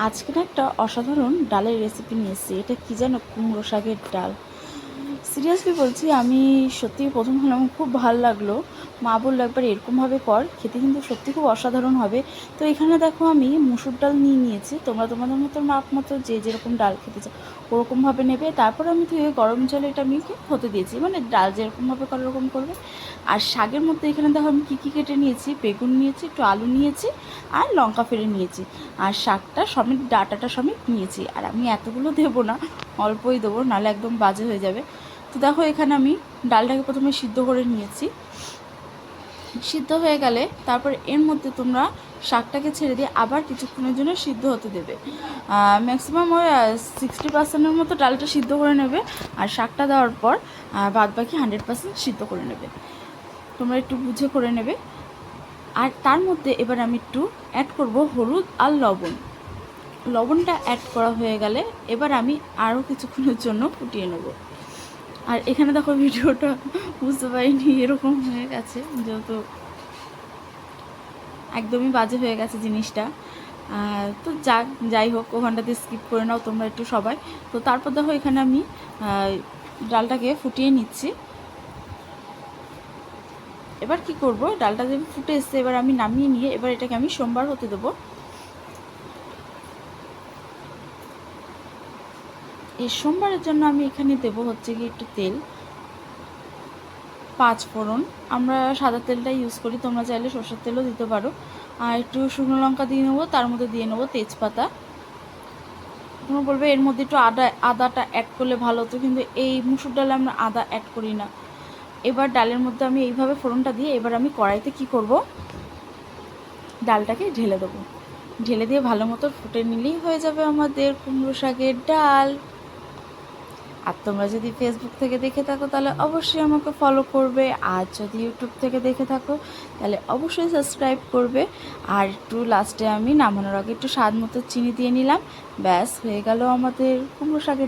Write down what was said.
আজকে না একটা অসাধারণ ডালের রেসিপি নিয়ে এসেছি। এটা কী জানো? কুমড়ো শাকের ডাল। সিরিয়াসলি বলছি, আমি সত্যিই প্রথম হলাম, খুব ভালো লাগলো। মা বললো একবার এরকমভাবে কর, খেতে কিন্তু সত্যি খুব অসাধারণ হবে। তো এখানে দেখো আমি মুসুর ডাল নিয়ে নিয়েছি। তোমরা তোমাদের মতো মাপ মতো যে যেরকম ডাল খেতে চাও ওরকমভাবে নেবে। তারপর আমি ধুয়ে গরম জলে এটা আমি হতে দিয়েছি, মানে ডাল যেরকমভাবে করে ওরকম করবে। আর শাকের মধ্যে এখানে দেখো আমি কী কী কেটে নিয়েছি। বেগুন নিয়েছি, একটু আলু নিয়েছি, আর লঙ্কা ফেলে নিয়েছি। আর শাকটা সমেত ডাঁটাটা সমেত নিয়েছি। আর আমি এতগুলো দেবো না, অল্পই দেবো, নাহলে একদম বাজে হয়ে যাবে। তো দেখো এখানে আমি ডালটাকে প্রথমে সিদ্ধ করে নিয়েছি। সিদ্ধ হয়ে গেলে তারপর এর মধ্যে তোমরা শাকটাকে ছেড়ে দিয়ে আবার কিছুক্ষণের জন্য সিদ্ধ হতে দেবে। ম্যাক্সিমাম ওই 60% মতো ডালটা সিদ্ধ করে নেবে। আর শাকটা দেওয়ার পর বাদবাকি 100% সিদ্ধ করে নেবে। তোমরা একটু বুঝে করে নেবে। আর তার মধ্যে এবার আমি একটু অ্যাড করব হলুদ আর লবণ। লবণটা অ্যাড করা হয়ে গেলে এবার আমি আরও কিছুক্ষণের জন্য ফুটিয়ে নেব। আর এখানে দেখো ভিডিওটা বুঝতে পারিনি, এরকম হয়ে গেছে, যেহেতু একদমই বাজে হয়ে গেছে জিনিসটা। তো যাই হোক, ওখানটাতে স্কিপ করে নাও তোমরা একটু সবাই। তো তারপর দেখো এখানে আমি ডালটাকে ফুটিয়ে নিচ্ছি। এবার কি করব, ডালটা যে ফুটে এসছে এবার আমি নামিয়ে নিয়ে এবার এটাকে আমি সোমবার হতে দেবো। এই সোমবারের জন্য আমি এখানে দেবো হচ্ছে কি একটু তেল, 5 ফোড়ন। আমরা সাদা তেলটা ইউজ করি, তোমরা চাইলে সরষের তেলও দিতে পারো। আর একটু শুকনো লঙ্কা দিয়ে নেবো, তার মধ্যে দিয়ে নেবো তেজপাতা। তোমরা বলবে এর মধ্যে একটু আদাটা অ্যাড করলে ভালো হতো, কিন্তু এই মুসুর ডালে আমরা আদা অ্যাড করি না। এবার ডালের মধ্যে আমি এইভাবে ফোড়নটা দিয়ে এবার আমি কড়াইতে কি করব, ডালটাকে ঢেলে দেবো। ঢেলে দিয়ে ভালো মতো ফুটে নিলেই হয়ে যাবে আমাদের কুমড়ো শাকের ডাল। আর তোমরা যদি ফেসবুক থেকে দেখে থাকো তাহলে অবশ্যই আমাকে ফলো করবে, আর যদি ইউটিউব থেকে দেখে থাকো তাহলে অবশ্যই সাবস্ক্রাইব করবে। আর একটু লাস্টে আমি নামানোর আগে একটু স্বাদ মতো চিনি দিয়ে নিলাম। ব্যাস হয়ে গেল আমাদের কুমড়ো শাকের